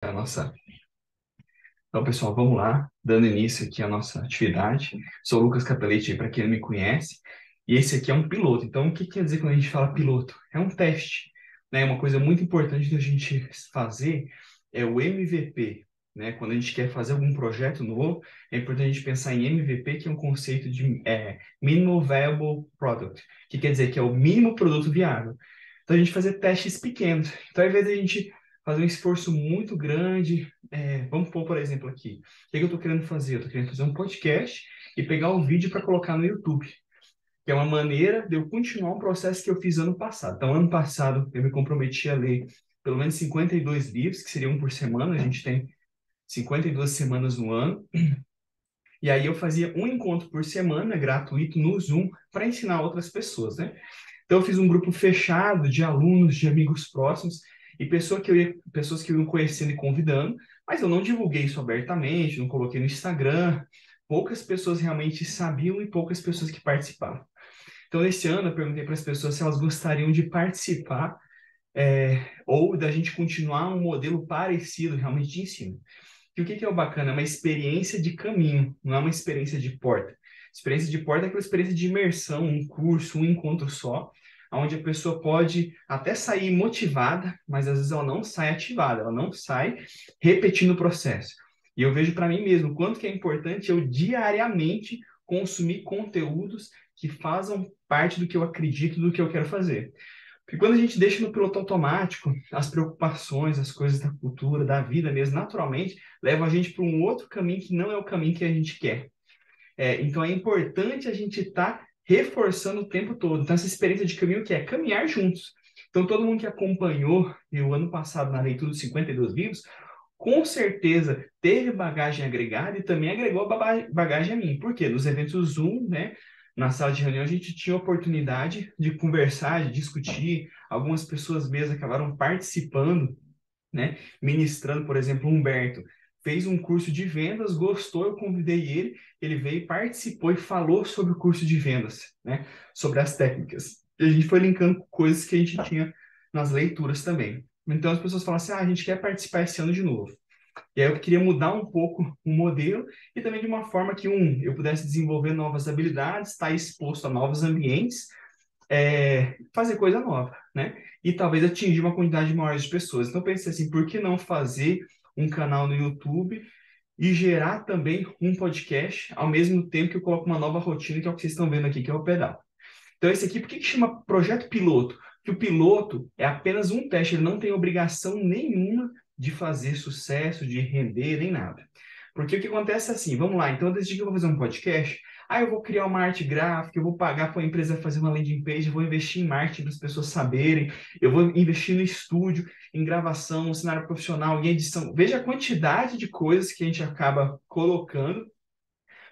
A nossa... Então, pessoal, vamos lá, dando início aqui à nossa atividade. Sou o Lucas Capelletti, para quem não me conhece, e esse aqui é um piloto. Então, o que quer dizer quando a gente fala piloto? É um teste, né? Uma coisa muito importante da gente fazer é o MVP, né? Quando a gente quer fazer algum projeto novo, é importante a gente pensar em MVP, que é um conceito de Minimal Viable Product, que quer dizer que é o mínimo produto viável. Então, a gente fazer testes pequenos. Então, ao invés de a gente fazer um esforço muito grande, vamos pôr, por exemplo, aqui. O que que eu estou querendo fazer? Eu estou querendo fazer um podcast e pegar um vídeo para colocar no YouTube, que é uma maneira de eu continuar um processo que eu fiz ano passado. Então, ano passado, eu me comprometi a ler pelo menos 52 livros, que seriam um por semana. A gente tem 52 semanas no ano. E aí eu fazia um encontro por semana, gratuito, no Zoom, para ensinar outras pessoas, né? Então, eu fiz um grupo fechado de alunos, de amigos próximos e pessoas que eu ia conhecendo e convidando, mas eu não divulguei isso abertamente, não coloquei no Instagram. Poucas pessoas realmente sabiam e poucas pessoas que participavam. Então, nesse ano, eu perguntei para as pessoas se elas gostariam de participar, ou da gente continuar um modelo parecido realmente de ensino. E o que que é o bacana? É uma experiência de caminho, não é uma experiência de porta. Experiência de porta é aquela experiência de imersão, um curso, um encontro só, onde a pessoa pode até sair motivada, mas às vezes ela não sai ativada, ela não sai repetindo o processo. E eu vejo para mim mesmo quanto que é importante eu diariamente consumir conteúdos que façam parte do que eu acredito, do que eu quero fazer. Porque quando a gente deixa no piloto automático, as preocupações, as coisas da cultura, da vida mesmo, naturalmente, levam a gente para um outro caminho que não é o caminho que a gente quer. Então é importante a gente estar reforçando o tempo todo. Então, essa experiência de caminho que é caminhar juntos. Então, todo mundo que acompanhou o ano passado na leitura dos 52 livros, com certeza teve bagagem agregada e também agregou bagagem a mim. Por quê? Nos eventos Zoom, né? Na sala de reunião, a gente tinha a oportunidade de conversar, de discutir. Algumas pessoas mesmo acabaram participando, né? Ministrando, por exemplo, o Humberto fez um curso de vendas, gostou, eu convidei ele, ele veio, participou e falou sobre o curso de vendas, né? Sobre as técnicas. E a gente foi linkando coisas que a gente tinha nas leituras também. Então as pessoas falam assim, a gente quer participar esse ano de novo. E aí eu queria mudar um pouco o modelo e também de uma forma que, eu pudesse desenvolver novas habilidades, estar exposto a novos ambientes, fazer coisa nova, né? E talvez atingir uma quantidade maior de pessoas. Então, eu pensei assim, por que não fazer um canal no YouTube e gerar também um podcast ao mesmo tempo que eu coloco uma nova rotina, que é o que vocês estão vendo aqui, que é o pedal. Então, esse aqui, por que que chama projeto piloto? Que o piloto é apenas um teste, ele não tem obrigação nenhuma de fazer sucesso, de render, nem nada. Porque o que acontece é assim, vamos lá, então eu decidi que eu vou fazer um podcast, eu vou criar uma arte gráfica, eu vou pagar para a empresa fazer uma landing page, eu vou investir em marketing para as pessoas saberem, eu vou investir no estúdio, em gravação, no cenário profissional, em edição. Veja a quantidade de coisas que a gente acaba colocando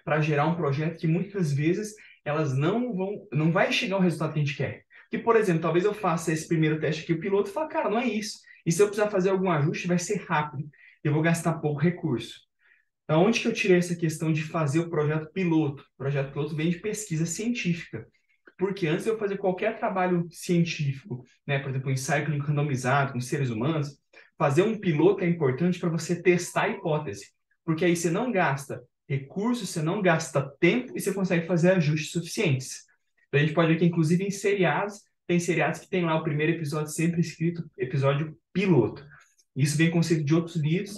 para gerar um projeto que muitas vezes elas não vai chegar ao resultado que a gente quer. Que, por exemplo, talvez eu faça esse primeiro teste aqui, o piloto fala, cara, não é isso. E se eu precisar fazer algum ajuste, vai ser rápido. Eu vou gastar pouco recurso. Então, onde que eu tirei essa questão de fazer o projeto piloto? O projeto piloto vem de pesquisa científica. Porque antes de eu fazer qualquer trabalho científico, né, por exemplo, um ensaio clínico randomizado com seres humanos, fazer um piloto é importante para você testar a hipótese. Porque aí você não gasta recursos, você não gasta tempo e você consegue fazer ajustes suficientes. Então, a gente pode ver que, inclusive, em seriados, tem seriados que tem lá o primeiro episódio sempre escrito episódio piloto. Isso vem conceito de outros livros,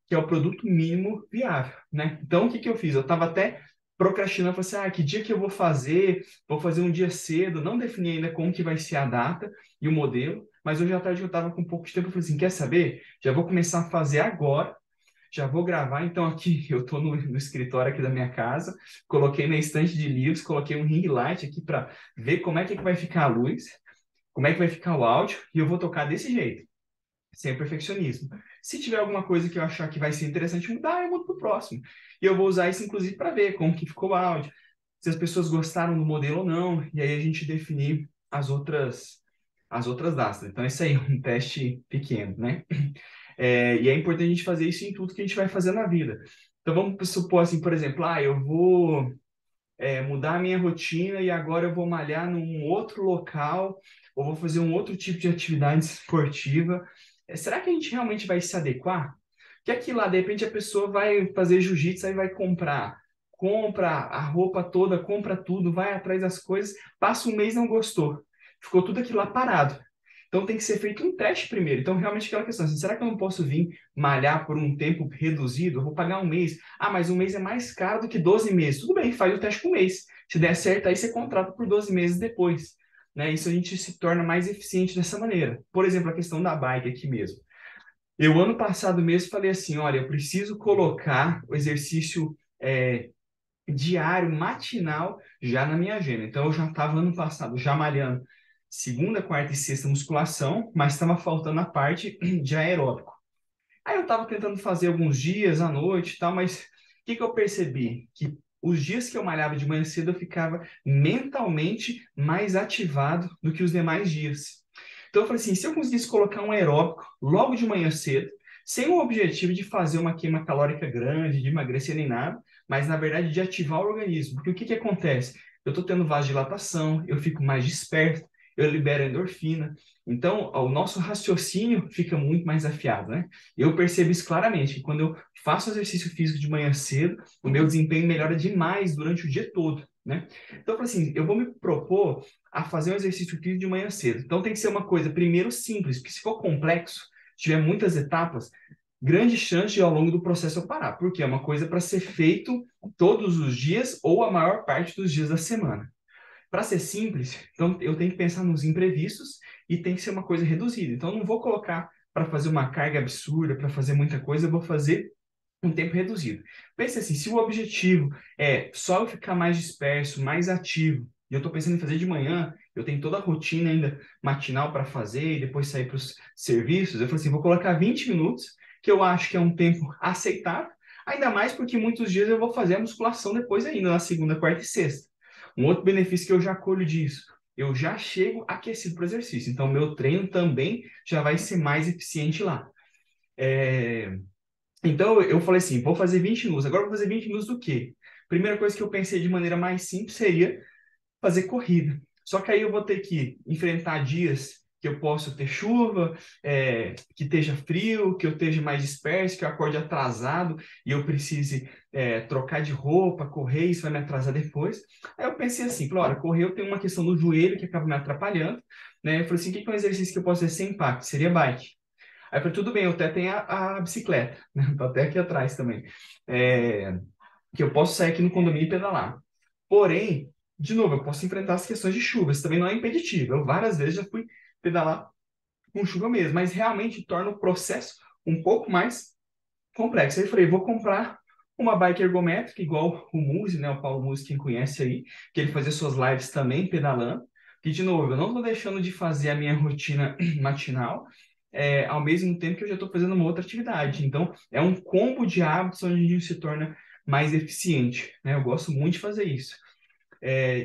que é o produto mínimo viável, né? Então, o que que eu fiz? Eu estava até procrastinando, falei assim, que dia que eu vou fazer? Vou fazer um dia cedo, não defini ainda como que vai ser a data e o modelo, mas hoje à tarde eu estava com um pouco de tempo, eu falei assim, quer saber? Já vou começar a fazer agora, já vou gravar, então aqui eu estou no escritório aqui da minha casa, coloquei na estante de livros, coloquei um ring light aqui para ver como é que vai ficar a luz, como é que vai ficar o áudio, e eu vou tocar desse jeito sem perfeccionismo. Se tiver alguma coisa que eu achar que vai ser interessante mudar, eu mudo para o próximo. E eu vou usar isso, inclusive, para ver como que ficou o áudio, se as pessoas gostaram do modelo ou não, e aí a gente definir as outras datas. Então, isso aí é um teste pequeno, né? E é importante a gente fazer isso em tudo que a gente vai fazer na vida. Então, vamos supor assim, por exemplo, eu vou mudar a minha rotina e agora eu vou malhar num outro local ou vou fazer um outro tipo de atividade esportiva. Será que a gente realmente vai se adequar? Que aqui lá, de repente, a pessoa vai fazer jiu-jitsu, aí vai compra a roupa toda, compra tudo, vai atrás das coisas, passa um mês e não gostou. Ficou tudo aquilo lá parado. Então tem que ser feito um teste primeiro. Então, realmente, aquela questão assim, será que eu não posso vir malhar por um tempo reduzido? Eu vou pagar um mês. Ah, mas um mês é mais caro do que 12 meses. Tudo bem, faz o teste com um mês. Se der certo, aí você contrata por 12 meses depois. Né? Isso a gente se torna mais eficiente dessa maneira. Por exemplo, a questão da bike aqui mesmo. Eu, ano passado mesmo, falei assim: olha, eu preciso colocar o exercício diário, matinal, já na minha agenda. Então, eu já estava ano passado já malhando segunda, quarta e sexta musculação, mas estava faltando a parte de aeróbico. Aí eu estava tentando fazer alguns dias à noite e tal, mas o que que eu percebi? Que os dias que eu malhava de manhã cedo eu ficava mentalmente mais ativado do que os demais dias. Então eu falei assim, se eu conseguisse colocar um aeróbico logo de manhã cedo, sem o objetivo de fazer uma queima calórica grande, de emagrecer nem nada, mas na verdade de ativar o organismo. Porque o que que acontece? Eu estou tendo vasodilatação, eu fico mais desperto, eu libero endorfina. Então, o nosso raciocínio fica muito mais afiado, né? Eu percebo isso claramente, que quando eu faço exercício físico de manhã cedo, o meu desempenho melhora demais durante o dia todo, né? Então, eu falei assim, eu vou me propor a fazer um exercício físico de manhã cedo. Então, tem que ser uma coisa, primeiro, simples, porque se for complexo, tiver muitas etapas, grande chance de ao longo do processo eu parar, porque é uma coisa para ser feito todos os dias ou a maior parte dos dias da semana. Para ser simples, então eu tenho que pensar nos imprevistos e tem que ser uma coisa reduzida. Então, eu não vou colocar para fazer uma carga absurda, para fazer muita coisa, eu vou fazer um tempo reduzido. Pense assim, se o objetivo é só eu ficar mais disperso, mais ativo, e eu estou pensando em fazer de manhã, eu tenho toda a rotina ainda matinal para fazer e depois sair para os serviços, eu falei assim, vou colocar 20 minutos, que eu acho que é um tempo aceitável, ainda mais porque muitos dias eu vou fazer a musculação depois ainda, na segunda, quarta e sexta. Um outro benefício que eu já colho disso, eu já chego aquecido para o exercício, então meu treino também já vai ser mais eficiente lá. É, então eu falei assim, vou fazer 20 minutos. Agora eu vou fazer 20 minutos do quê? Primeira coisa que eu pensei de maneira mais simples seria fazer corrida. Só que aí eu vou ter que enfrentar dias que eu posso ter chuva, que esteja frio, que eu esteja mais disperso, que eu acorde atrasado e eu precise trocar de roupa, correr, isso vai me atrasar depois. Aí eu pensei assim, falei, olha, correr eu tenho uma questão do joelho que acaba me atrapalhando, né? Eu falei assim, o que é um exercício que eu posso fazer sem impacto? Seria bike. Aí eu falei, tudo bem, eu até tenho a bicicleta, né? Tá até aqui atrás também. É, que eu posso sair aqui no condomínio e pedalar. Porém, de novo, eu posso enfrentar as questões de chuva, isso também não é impeditivo. Eu várias vezes já fui pedalar com chuva mesmo, mas realmente torna o processo um pouco mais complexo. Aí eu falei, vou comprar uma bike ergométrica, igual o Muzi, né? O Paulo Muzi, quem conhece aí, que ele fazia suas lives também pedalando. E, de novo, eu não estou deixando de fazer a minha rotina matinal, ao mesmo tempo que eu já estou fazendo uma outra atividade. Então, é um combo de hábitos onde a gente se torna mais eficiente, né? Eu gosto muito de fazer isso.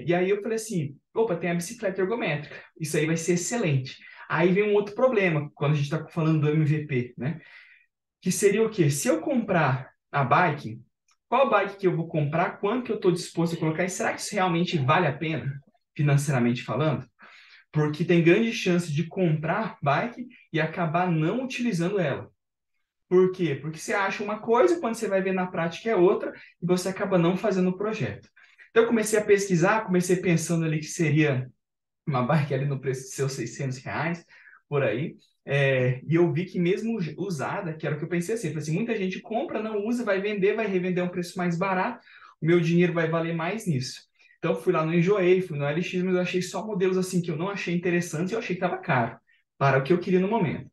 E aí eu falei assim, opa, tem a bicicleta ergométrica, isso aí vai ser excelente. Aí vem um outro problema, quando a gente está falando do MVP, né? Que seria o quê? Se eu comprar a bike, qual bike que eu vou comprar, quanto que eu estou disposto a colocar, e será que isso realmente vale a pena, financeiramente falando? Porque tem grande chance de comprar bike e acabar não utilizando ela. Por quê? Porque você acha uma coisa, quando você vai ver na prática é outra, e você acaba não fazendo o projeto. Então eu comecei a pesquisar, comecei pensando ali que seria uma bike ali no preço de seus R$ 600, por aí. E eu vi que mesmo usada, que era o que eu pensei assim, falei assim, muita gente compra, não usa, vai vender, vai revender a um preço mais barato, o meu dinheiro vai valer mais nisso. Então fui lá no Enjoei, fui no LX, mas eu achei só modelos assim que eu não achei interessantes e eu achei que estava caro para o que eu queria no momento.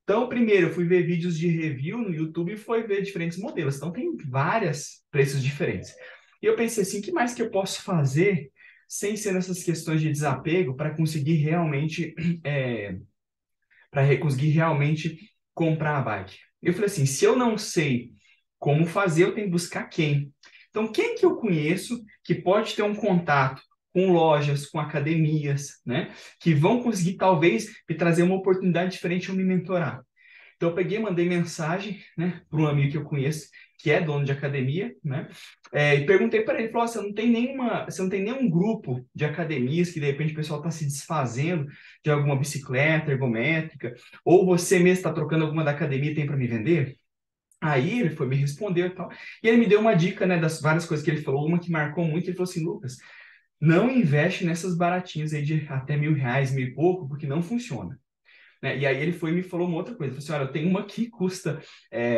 Então, primeiro, eu fui ver vídeos de review no YouTube e foi ver diferentes modelos. Então, tem vários preços diferentes. E eu pensei assim, o que mais que eu posso fazer sem ser nessas questões de desapego para conseguir realmente, conseguir realmente comprar a bike? Eu falei assim, se eu não sei como fazer, eu tenho que buscar quem? Então, quem que eu conheço que pode ter um contato com lojas, com academias, né? Que vão conseguir, talvez, me trazer uma oportunidade diferente ou me mentorar. Então eu peguei, mandei mensagem, né, para um amigo que eu conheço, que é dono de academia, né, e perguntei para ele, falou, você não tem nenhum grupo de academias que de repente o pessoal está se desfazendo de alguma bicicleta ergométrica, ou você mesmo está trocando alguma da academia e tem para me vender? Aí ele foi, me respondeu e tal. E ele me deu uma dica, né, das várias coisas que ele falou. Uma que marcou muito, ele falou assim, Lucas, não investe nessas baratinhas aí de até R$ 1.000, mil e pouco, porque não funciona. Né? E aí ele foi e me falou uma outra coisa. Ele falou assim, olha, eu tenho uma que custa,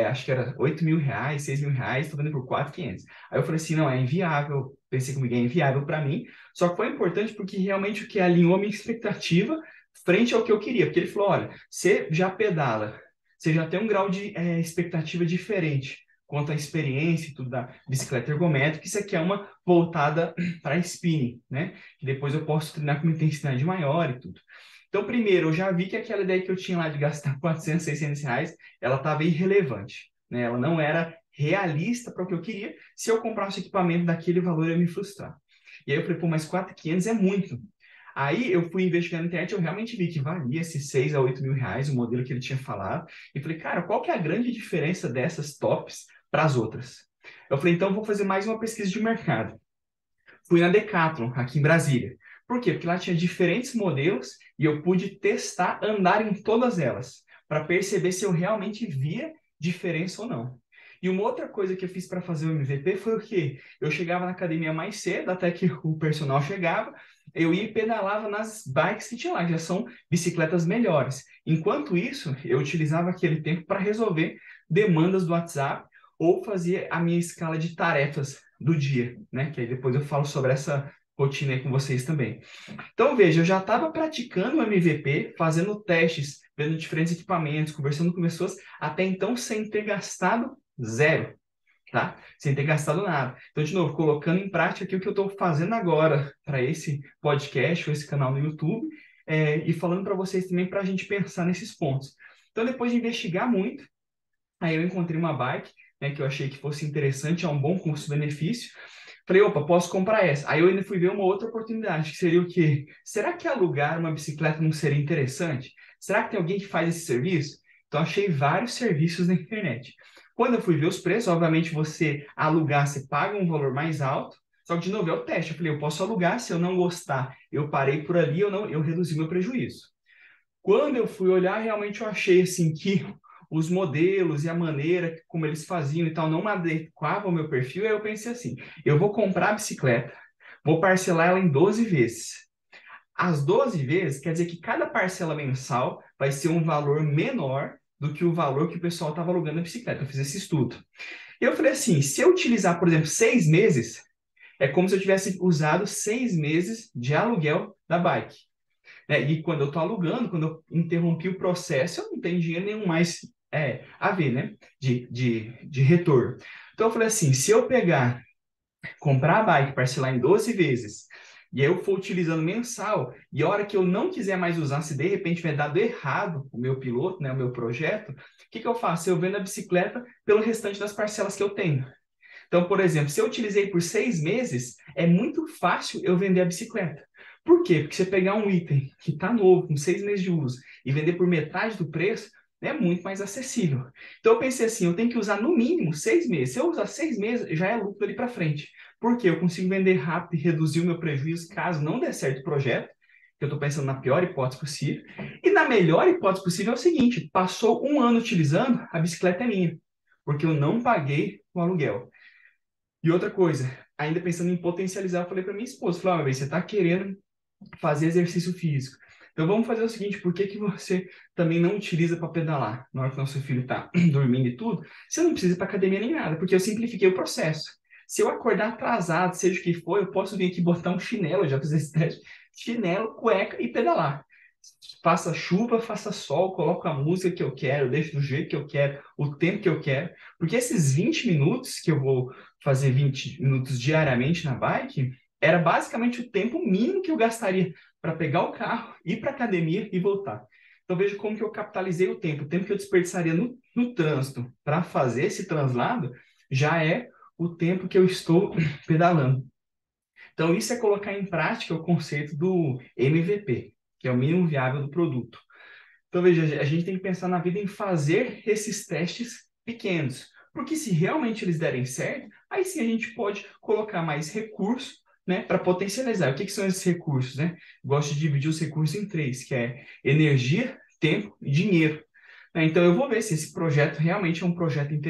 acho que era R$ 8.000, R$ 6.000, tô vendendo por 4.500. Aí eu falei assim, não, é inviável. Pensei comigo, é inviável para mim. Só que foi importante porque realmente o que alinhou a minha expectativa frente ao que eu queria. Porque ele falou, olha, você já pedala, você já tem um grau de expectativa diferente quanto à experiência e tudo da bicicleta ergométrica. Isso aqui é uma voltada para spinning, né? Que depois eu posso treinar com uma intensidade maior e tudo. Então, primeiro, eu já vi que aquela ideia que eu tinha lá de gastar R$ 400, R$ 600, ela estava irrelevante, né? Ela não era realista para o que eu queria. Se eu comprasse equipamento daquele valor, eu ia me frustrar. E aí eu falei, pô, mas 4.500 é muito. Aí eu fui investigar na internet, eu realmente vi que valia esses R$ 6 a R$ 8.000, o modelo que ele tinha falado. E falei, cara, qual que é a grande diferença dessas tops para as outras? Eu falei, então eu vou fazer mais uma pesquisa de mercado. Fui na Decathlon, aqui em Brasília. Por quê? Porque lá tinha diferentes modelos e eu pude testar, andar em todas elas, para perceber se eu realmente via diferença ou não. E uma outra coisa que eu fiz para fazer o MVP foi o quê? Eu chegava na academia mais cedo, até que o personal chegava, eu ia e pedalava nas bikes que tinha lá, que já são bicicletas melhores. Enquanto isso, eu utilizava aquele tempo para resolver demandas do WhatsApp ou fazia a minha escala de tarefas do dia, né? Que aí depois eu falo sobre essa rotina aí com vocês também. Então, veja, eu já estava praticando o MVP, fazendo testes, vendo diferentes equipamentos, conversando com pessoas, até então sem ter gastado zero, tá? Sem ter gastado nada. Então, de novo, colocando em prática aqui o que eu estou fazendo agora para esse podcast ou esse canal no YouTube, e falando para vocês também para a gente pensar nesses pontos. Então, depois de investigar muito, aí eu encontrei uma bike, né, que eu achei que fosse interessante, é um bom custo-benefício. Falei, opa, posso comprar essa. Aí eu ainda fui ver uma outra oportunidade, que seria o quê? Será que alugar uma bicicleta não seria interessante? Será que tem alguém que faz esse serviço? Então achei vários serviços na internet. Quando eu fui ver os preços, obviamente você alugar, você paga um valor mais alto, só que de novo é o teste. Eu falei, eu posso alugar, se eu não gostar, eu parei por ali, eu reduzi meu prejuízo. Quando eu fui olhar, realmente eu achei assim que os modelos e a maneira como eles faziam e tal não me adequavam ao meu perfil. Aí eu pensei assim, eu vou comprar a bicicleta, vou parcelar ela em 12 vezes. As 12 vezes quer dizer que cada parcela mensal vai ser um valor menor do que o valor que o pessoal estava alugando a bicicleta. Eu fiz esse estudo. E eu falei assim, se eu utilizar, por exemplo, 6 meses, é como se eu tivesse usado 6 meses de aluguel da bike. Né? E quando eu estou alugando, quando eu interrompi o processo, eu não tenho dinheiro nenhum mais a ver, né? De retorno. Então eu falei assim, se eu pegar, comprar a bike, parcelar em 12 vezes, e aí eu for utilizando mensal, e a hora que eu não quiser mais usar, se de repente tiver dado errado o meu piloto, né, o meu projeto, o que que eu faço? Eu vendo a bicicleta pelo restante das parcelas que eu tenho. Então, por exemplo, se eu utilizei por 6 meses, é muito fácil eu vender a bicicleta. Por quê? Porque você pegar um item que está novo, com 6 meses de uso, e vender por metade do preço, é muito mais acessível. Então eu pensei assim, eu tenho que usar no mínimo 6 meses. Se eu usar 6 meses, já é lucro ali para frente. Porque eu consigo vender rápido e reduzir o meu prejuízo caso não dê certo o projeto, que eu estou pensando na pior hipótese possível. E na melhor hipótese possível é o seguinte, passou um ano utilizando, a bicicleta é minha. Porque eu não paguei o aluguel. E outra coisa, ainda pensando em potencializar, eu falei para minha esposa, falei, ó, você está querendo fazer exercício físico. Então vamos fazer o seguinte, por que que você também não utiliza para pedalar? Na hora que o nosso filho está dormindo e tudo, você não precisa ir para academia nem nada, porque eu simplifiquei o processo. Se eu acordar atrasado, seja o que for, eu posso vir aqui botar um chinelo, eu já fiz esse teste, chinelo, cueca e pedalar. Faça chuva, faça sol, coloco a música que eu quero, deixo do jeito que eu quero, o tempo que eu quero, porque esses 20 minutos que eu vou fazer 20 minutos diariamente na bike, era basicamente o tempo mínimo que eu gastaria para pegar o carro, ir para a academia e voltar. Então veja como que eu capitalizei o tempo que eu desperdiçaria no trânsito para fazer esse translado já é o tempo que eu estou pedalando. Então isso é colocar em prática o conceito do MVP, que é o mínimo viável do produto. Então, veja, a gente tem que pensar na vida em fazer esses testes pequenos, porque se realmente eles derem certo, aí sim a gente pode colocar mais recursos, né, para potencializar. O que que são esses recursos, né? Gosto de dividir os recursos em três, que é energia, tempo e dinheiro. Então, eu vou ver se esse projeto realmente é um projeto interessante.